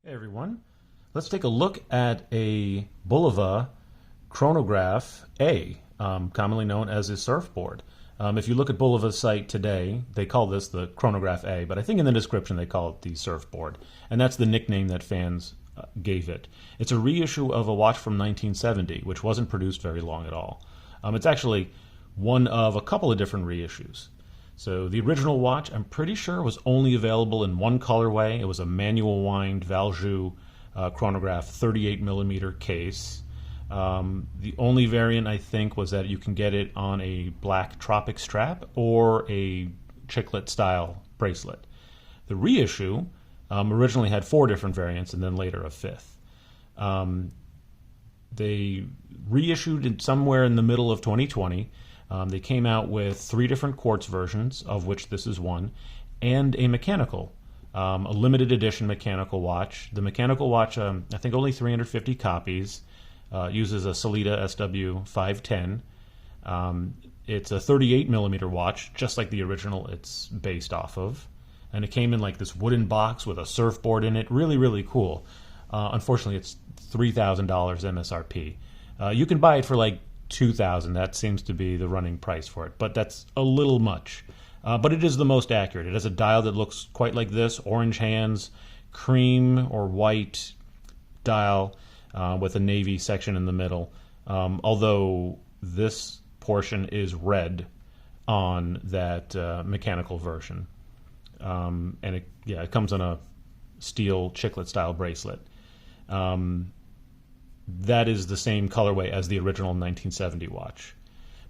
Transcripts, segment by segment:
Hey everyone, let's take a look at a Bulova Chronograph A, commonly known as a surfboard. If you look at Bulova's site today, they call this the Chronograph A, but I think in the description they call it the surfboard, and that's the nickname that fans gave it. It's a reissue of a watch from 1970, which wasn't produced very long at all. It's actually one of a couple of different reissues. So the original watch, I'm pretty sure, was only available in one colorway. It was a manual wind Reissue chronograph 38 millimeter case. The only variant, I think, was that you can get it on a black tropic strap or a chiclet style bracelet. The reissue originally had 4 different variants and then later a 5th. They reissued it somewhere in the middle of 2020. They came out with 3 different quartz versions, of which this is one, and a mechanical, a limited edition mechanical watch. The mechanical watch, I think only 350 copies, uses a Sellita SW510. It's a 38 millimeter watch, just like the original it's based off of. And it came in like this wooden box with a surfboard in it. Really, really cool. Unfortunately, it's $3,000 MSRP. You can buy it for like $2,000. That seems to be the running price for it, but that's a little much. But it is the most accurate. It has a dial that looks quite like this, orange hands, cream or white dial with a navy section in the middle, although this portion is red on that mechanical version. And it comes on a steel chiclet style bracelet. That is the same colorway as the original 1970 watch.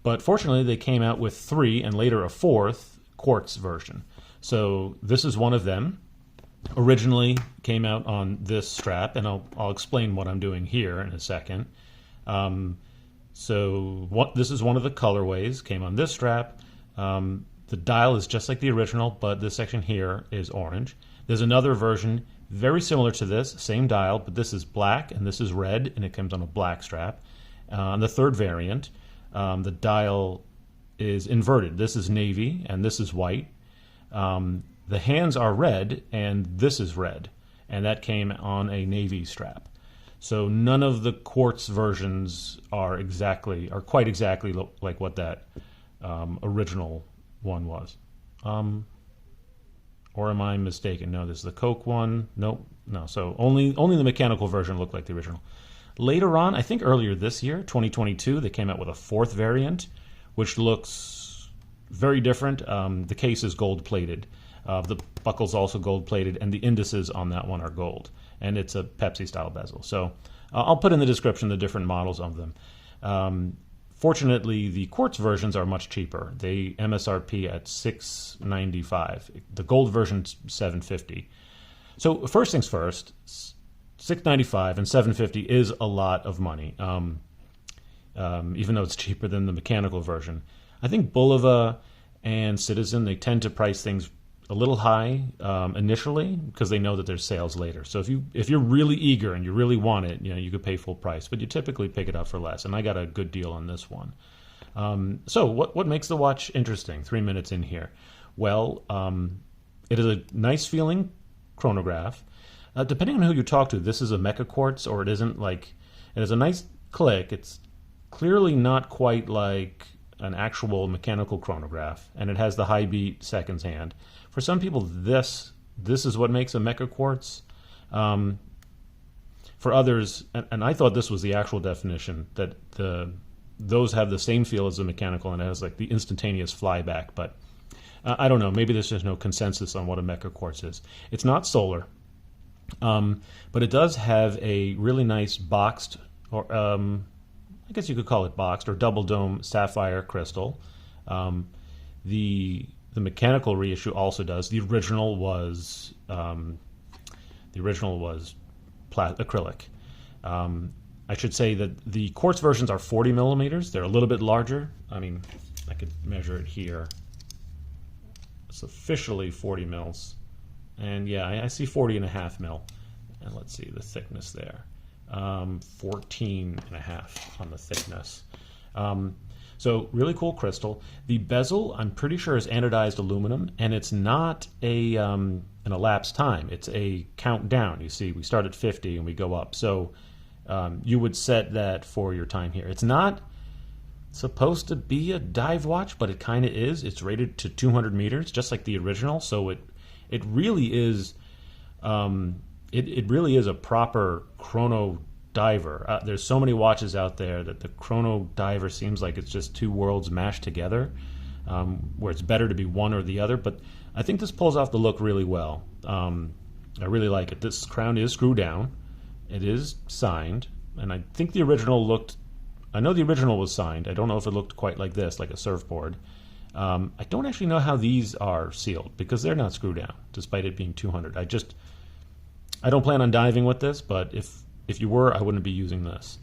But fortunately, they came out with 3 and later a 4th quartz version. So this is one of them. Originally came out on this strap, and I'll explain what I'm doing here in a second. This is one of the colorways, came on this strap. The dial is just like the original, but this section here is orange. There's another version very similar to this, same dial, but this is black and this is red, and it comes on a black strap. On the 3rd variant, the dial is inverted. This is navy and this is white. The hands are red and this is red, and that came on a navy strap. So none of the quartz versions are quite exactly like what that original one was. Or am I mistaken? No, this is the Coke one. Nope, no. So only the mechanical version looked like the original. Later on, I think earlier this year, 2022, they came out with a 4th variant, which looks very different. The case is gold-plated. The buckle's also gold-plated, and the indices on that one are gold. And it's a Pepsi-style bezel. So I'll put in the description the different models of them. Fortunately, the quartz versions are much cheaper. They MSRP at $695. The gold version's $750. So first things first, $695 and $750 is a lot of money, even though it's cheaper than the mechanical version. I think Bulova and Citizen, they tend to price things a little high initially because they know that there's sales later. So if you're really eager and you really want it, you could pay full price, but you typically pick it up for less. And I got a good deal on this one. So what makes the watch interesting? 3 minutes in here. Well, it is a nice feeling chronograph. Depending on who you talk to, this is a mecha quartz or it isn't. Like, it has a nice click. It's clearly not quite like an actual mechanical chronograph, and it has the high beat seconds hand. For some people, this is what makes a mecha quartz. For others, and I thought this was the actual definition, that those have the same feel as the mechanical, and it has like the instantaneous flyback. But I don't know. Maybe there's just no consensus on what a mecha quartz is. It's not solar, but it does have a really nice boxed, or I guess you could call it boxed or double dome sapphire crystal. The mechanical reissue also does. The original was acrylic. I should say that the quartz versions are 40 millimeters. They're a little bit larger. I mean, I could measure it here. It's officially 40 mils, and yeah, I see 40.5 mil. And let's see the thickness there. 14.5 on the thickness. So really cool crystal. The bezel, I'm pretty sure, is anodized aluminum, and it's not an elapsed time. It's a countdown. You see, we start at 50 and we go up. So you would set that for your time here. It's not supposed to be a dive watch, but it kind of is. It's rated to 200 meters, just like the original. So it really is it really is a proper chrono diver. There's so many watches out there that the chrono diver seems like it's just two worlds mashed together, where it's better to be one or the other. But I think this pulls off the look really well. I really like it. This crown is screw down. It is signed, and I think the original looked. I know the original was signed. I don't know if it looked quite like this, like a surfboard. I don't actually know how these are sealed because they're not screw down, despite it being 200. I don't plan on diving with this, but if you were, I wouldn't be using this.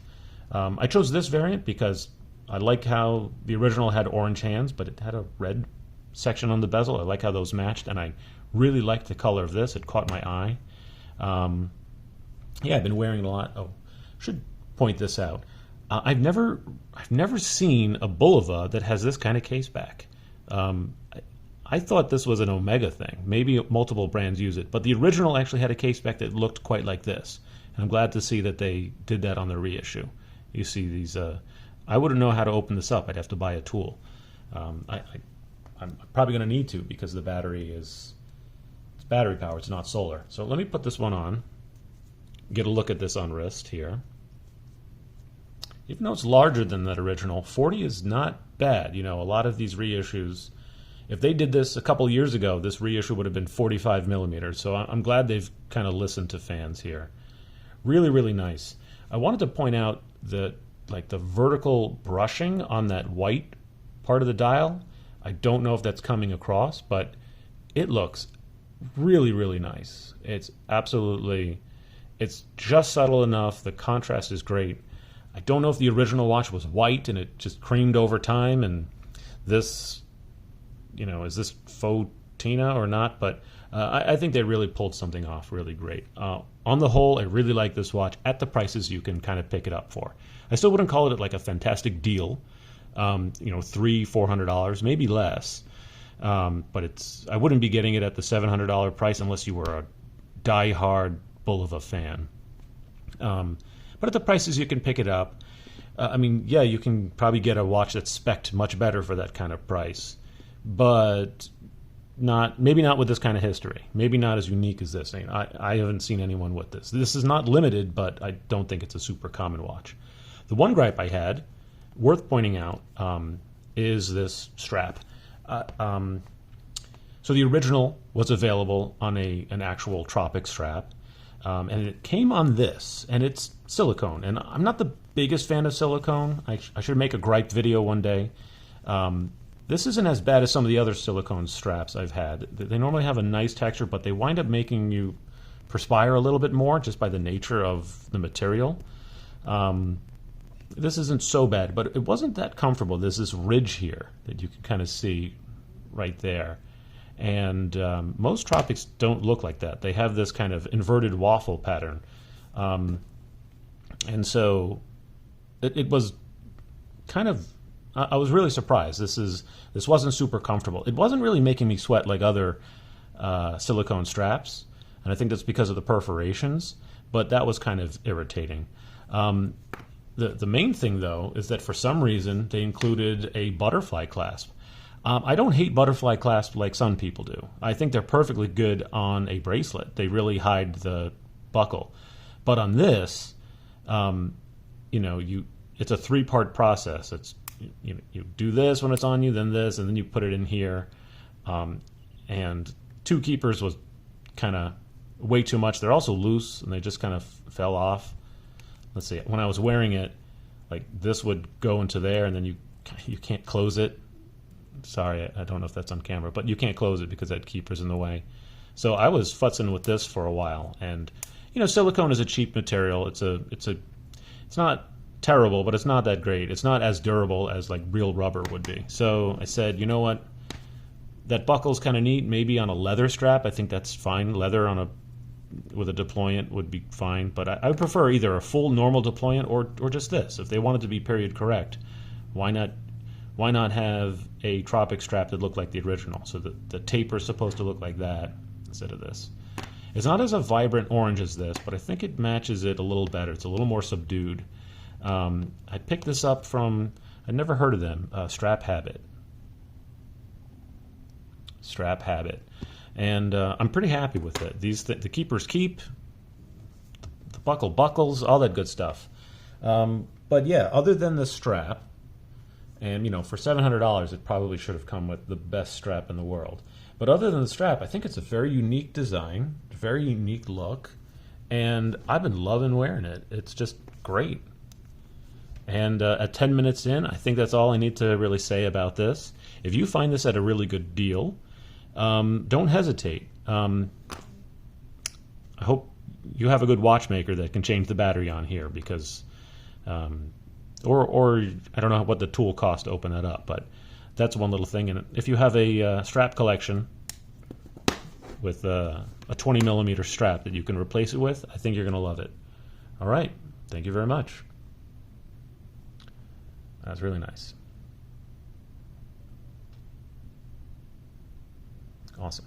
I chose this variant because I like how the original had orange hands, but it had a red section on the bezel. I like how those matched, and I really liked the color of this. It caught my eye. Yeah, I've been wearing it a lot. Oh, should point this out. I've never seen a Bulova that has this kind of case back. I thought this was an Omega thing. Maybe multiple brands use it, but the original actually had a case back that looked quite like this. And I'm glad to see that they did that on the reissue. You see these. I wouldn't know how to open this up. I'd have to buy a tool. I'm probably going to need to because the battery it's battery power. It's not solar. So let me put this one on. Get a look at this on wrist here. Even though it's larger than that original, 40 is not bad. You know, a lot of these reissues, if they did this a couple years ago, this reissue would have been 45 millimeters. So I'm glad they've kind of listened to fans here. Really, really nice. I wanted to point out that, like, the vertical brushing on that white part of the dial, I don't know if that's coming across, but it looks really, really nice. It's just subtle enough. The contrast is great. I don't know if the original watch was white and it just creamed over time, and this, you know, is this faux Tina or not? But I think they really pulled something off really great. On the whole, I really like this watch at the prices you can kind of pick it up for. I still wouldn't call it like a fantastic deal, you know, $300-400, maybe less. But I wouldn't be getting it at the $700 price unless you were a die-hard Bulova fan. But at the prices you can pick it up, I mean, yeah, you can probably get a watch that's spec'd much better for that kind of price, but maybe not with this kind of history. Maybe not as unique as this. I haven't seen anyone with this. This is not limited, but I don't think it's a super common watch. The one gripe I had, worth pointing out, is this strap. So the original was available on an actual Tropic strap. And it came on this, and it's silicone. And I'm not the biggest fan of silicone. I should make a gripe video one day. This isn't as bad as some of the other silicone straps I've had. They normally have a nice texture, but they wind up making you perspire a little bit more just by the nature of the material. This isn't so bad, but it wasn't that comfortable. There's this ridge here that you can kind of see right there. And most Tropics don't look like that. They have this kind of inverted waffle pattern. And so it was kind of, I was really surprised. This wasn't super comfortable. It wasn't really making me sweat like other silicone straps, and I think that's because of the perforations, but that was kind of irritating. The main thing, though, is that for some reason they included a butterfly clasp. I don't hate butterfly clasp like some people do. I think they're perfectly good on a bracelet. They really hide the buckle. But on this, you know, it's a three-part process. It's you do this when it's on you, then this, and then you put it in here. And two keepers was kind of way too much. They're also loose, and they just kind of fell off. Let's see. When I was wearing it, like this would go into there, and then you can't close it. Sorry, I don't know if that's on camera, but you can't close it because that keeper's in the way. So I was futzing with this for a while, and you know, silicone is a cheap material. It's not terrible, but it's not that great. It's not as durable as like real rubber would be. So I said, you know what? That buckle's kind of neat. Maybe on a leather strap, I think that's fine. Leather with a deployant would be fine, but I would prefer either a full normal deployant or just this. If they wanted to be period correct, why not why not have a tropic strap that looked like the original? So the taper is supposed to look like that instead of this. It's not as a vibrant orange as this, but I think it matches it a little better. It's a little more subdued. I picked this up from, I'd never heard of them, Straphabit. Straphabit. And I'm pretty happy with it. The keepers keep, the buckle buckles, all that good stuff. But yeah, other than the strap, and for $700 it probably should have come with the best strap in the world. But other than the strap, I think it's a very unique design, very unique look, and I've been loving wearing it. It's just great. And at 10 minutes in, I think that's all I need to really say about this. If you find this at a really good deal, don't hesitate. I hope you have a good watchmaker that can change the battery on here, because or I don't know what the tool cost to open that up, but that's one little thing. And if you have a strap collection with a 20 millimeter strap that you can replace it with, I think you're going to love it. All right, thank you very much. That's really nice. Awesome.